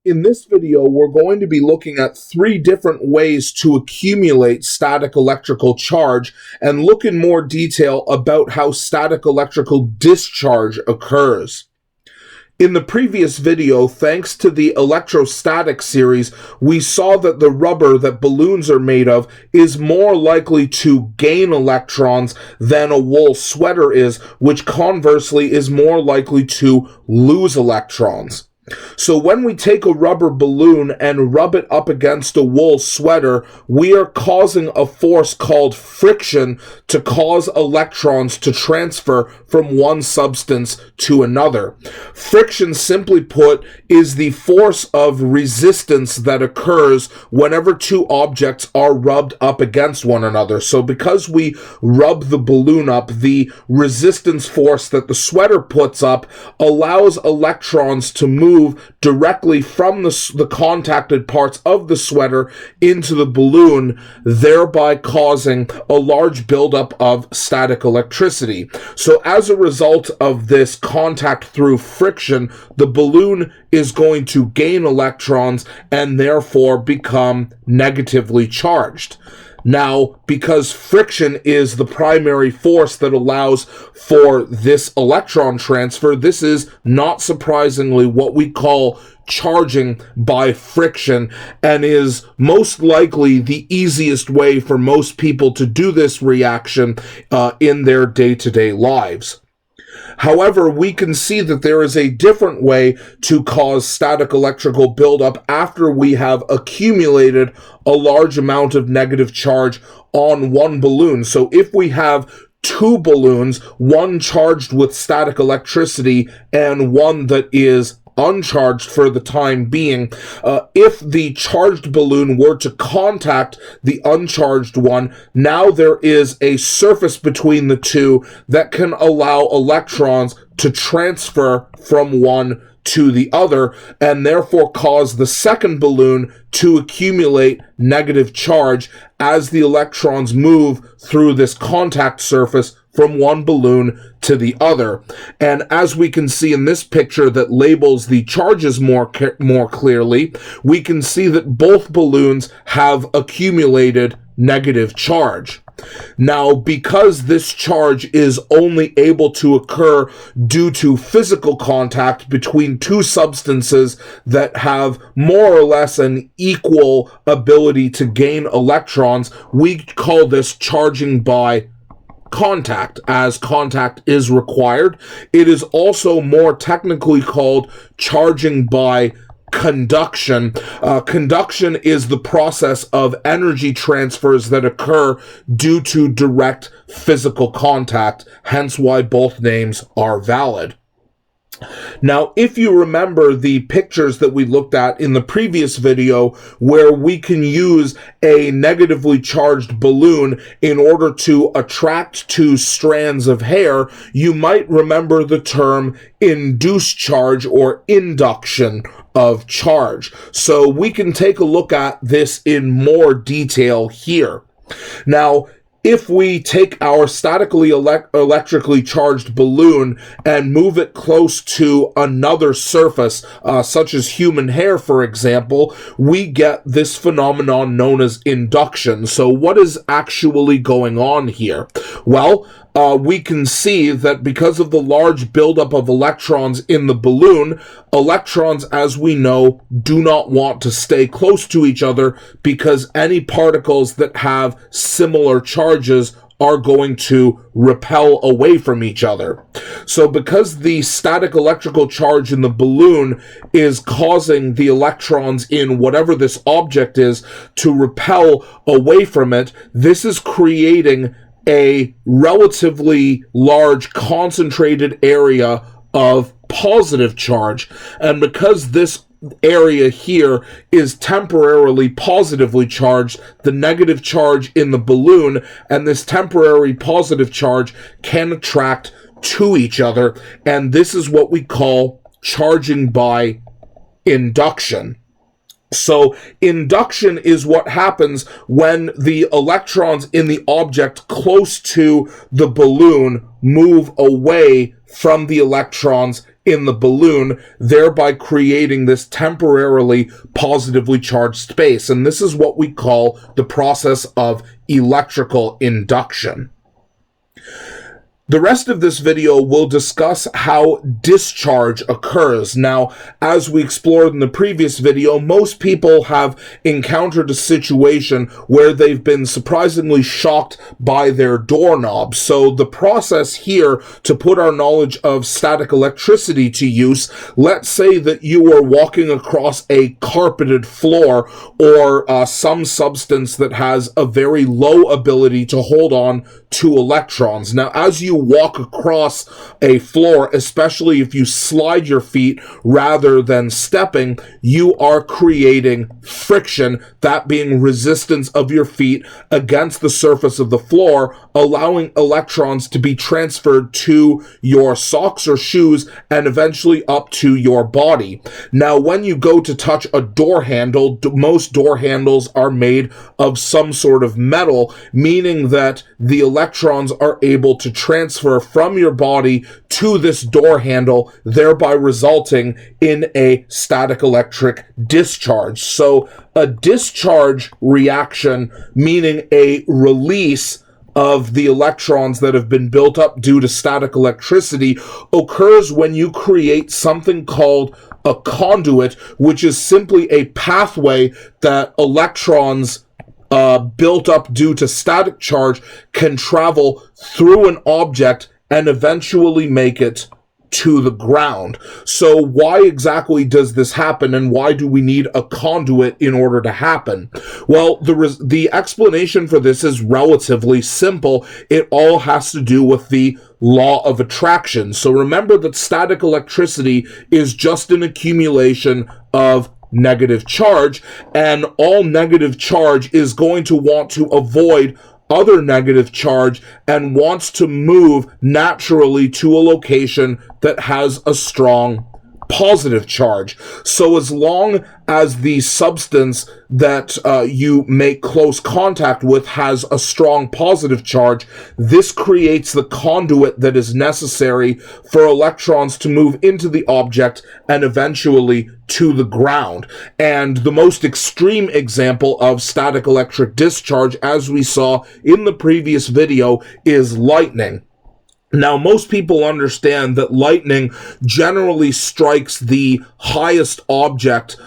In this video, we're going to be looking at 3 different ways to accumulate static electrical charge and look in more detail about how static electrical discharge occurs. In the previous video, thanks to the electrostatic series, we saw that the rubber that balloons are made of is more likely to gain electrons than a wool sweater is, which conversely is more likely to lose electrons. So when we take a rubber balloon and rub it up against a wool sweater, we are causing a force called friction to cause electrons to transfer from one substance to another. Friction, simply put, is the force of resistance that occurs whenever 2 objects are rubbed up against one another. So because we rub the balloon up, the resistance force that the sweater puts up allows electrons to move directly from the contacted parts of the sweater into the balloon, thereby causing a large buildup of static electricity. So as a result of this contact through friction, the balloon is going to gain electrons and therefore become negatively charged. Now, because friction is the primary force that allows for this electron transfer, this is not surprisingly what we call charging by friction, and is most likely the easiest way for most people to do this reaction in their day-to-day lives. However, we can see that there is a different way to cause static electrical buildup after we have accumulated a large amount of negative charge on one balloon. So if we have 2 balloons, one charged with static electricity and one that is uncharged for the time being, if the charged balloon were to contact the uncharged one, now there is a surface between the 2 that can allow electrons to transfer from one to the other, and therefore cause the second balloon to accumulate negative charge as the electrons move through this contact surface from one balloon to the other. And as we can see in this picture that labels the charges more clearly, we can see that both balloons have accumulated negative charge. Now, because this charge is only able to occur due to physical contact between 2 substances that have more or less an equal ability to gain electrons, we call this charging by contact, as contact is required. It is also more technically called charging by conduction. Conduction is the process of energy transfers that occur due to direct physical contact, hence why both names are valid. Now, if you remember the pictures that we looked at in the previous video, where we can use a negatively charged balloon in order to attract 2 strands of hair, you might remember the term induced charge or induction of charge. So we can take a look at this in more detail here. Now, if we take our statically electrically charged balloon and move it close to another surface, such as human hair, for example, we get this phenomenon known as induction. So what is actually going on here? Well, we can see that because of the large buildup of electrons in the balloon, electrons, as we know, do not want to stay close to each other, because any particles that have similar charges are going to repel away from each other. So because the static electrical charge in the balloon is causing the electrons in whatever this object is to repel away from it, this is creating a relatively large concentrated area of positive charge. And because this area here is temporarily positively charged, the negative charge in the balloon and this temporary positive charge can attract to each other, and this is what we call charging by induction. So induction is what happens when the electrons in the object close to the balloon move away from the electrons in the balloon, thereby creating this temporarily positively charged space. And this is what we call the process of electrical induction. The rest of this video will discuss how discharge occurs. Now, as we explored in the previous video, most people have encountered a situation where they've been surprisingly shocked by their doorknob. So the process here to put our knowledge of static electricity to use, let's say that you are walking across a carpeted floor or some substance that has a very low ability to hold on to electrons. Now, as you walk across a floor, especially if you slide your feet rather than stepping, you are creating friction, that being resistance of your feet against the surface of the floor, allowing electrons to be transferred to your socks or shoes and eventually up to your body. Now, when you go to touch a door handle, most door handles are made of some sort of metal, meaning that the electrons are able to transfer from your body to this door handle, thereby resulting in a static electric discharge. So a discharge reaction, meaning a release of the electrons that have been built up due to static electricity, occurs when you create something called a conduit, which is simply a pathway that electrons built up due to static charge can travel through an object and eventually make it to the ground. So why exactly does this happen, and why do we need a conduit in order to happen? Well, the explanation for this is relatively simple. It all has to do with the law of attraction. So remember that static electricity is just an accumulation of negative charge, and all negative charge is going to want to avoid other negative charge and wants to move naturally to a location that has a strong positive charge. So as long as the substance that you make close contact with has a strong positive charge, this creates the conduit that is necessary for electrons to move into the object and eventually to the ground. And the most extreme example of static electric discharge, as we saw in the previous video, is lightning. Now, most people understand that lightning generally strikes the highest object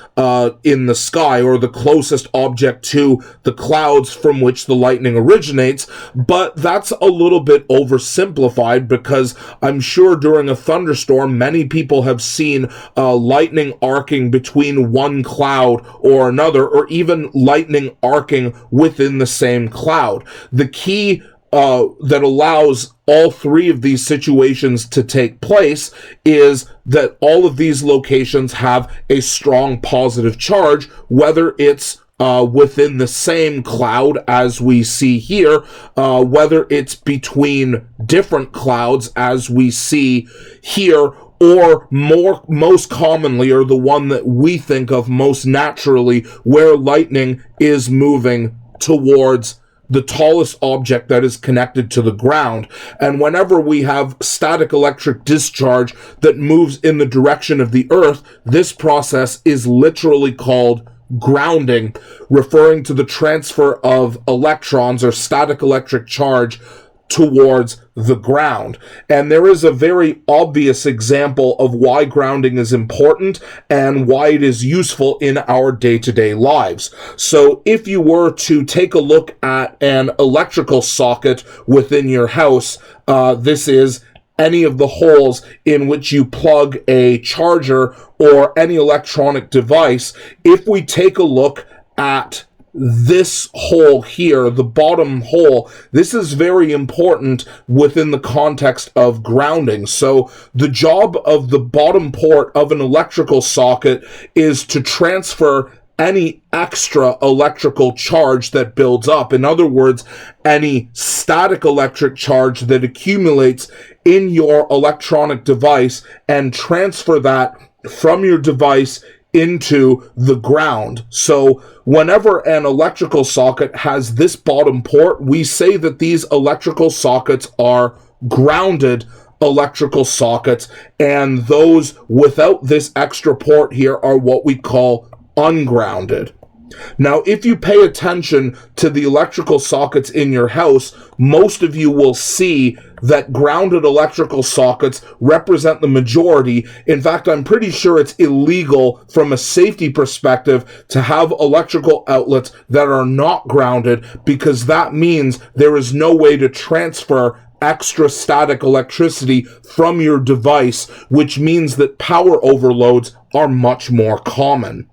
in the sky, or the closest object to the clouds from which the lightning originates, but that's a little bit oversimplified, because I'm sure during a thunderstorm, many people have seen lightning arcing between one cloud or another, or even lightning arcing within the same cloud. The key that allows all three of these situations to take place is that all of these locations have a strong positive charge, whether it's within the same cloud as we see here, whether it's between different clouds as we see here, or most commonly, or the one that we think of most naturally, where lightning is moving towards the tallest object that is connected to the ground. And whenever we have static electric discharge that moves in the direction of the Earth, this process is literally called grounding, referring to the transfer of electrons or static electric charge towards the ground. And there is a very obvious example of why grounding is important and why it is useful in our day-to-day lives. So if you were to take a look at an electrical socket within your house, this is any of the holes in which you plug a charger or any electronic device. If we take a look at this hole here, the bottom hole, this is very important within the context of grounding. So the job of the bottom port of an electrical socket is to transfer any extra electrical charge that builds up. In other words, any static electric charge that accumulates in your electronic device, and transfer that from your device into the ground. So whenever an electrical socket has this bottom port, we say that these electrical sockets are grounded electrical sockets, and those without this extra port here are what we call ungrounded. Now, if you pay attention to the electrical sockets in your house, most of you will see that grounded electrical sockets represent the majority. In fact, I'm pretty sure it's illegal from a safety perspective to have electrical outlets that are not grounded, because that means there is no way to transfer extra static electricity from your device, which means that power overloads are much more common.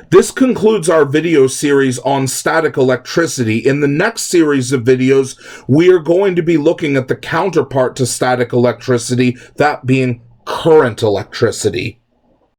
This concludes our video series on static electricity. In the next series of videos, we are going to be looking at the counterpart to static electricity, that being current electricity.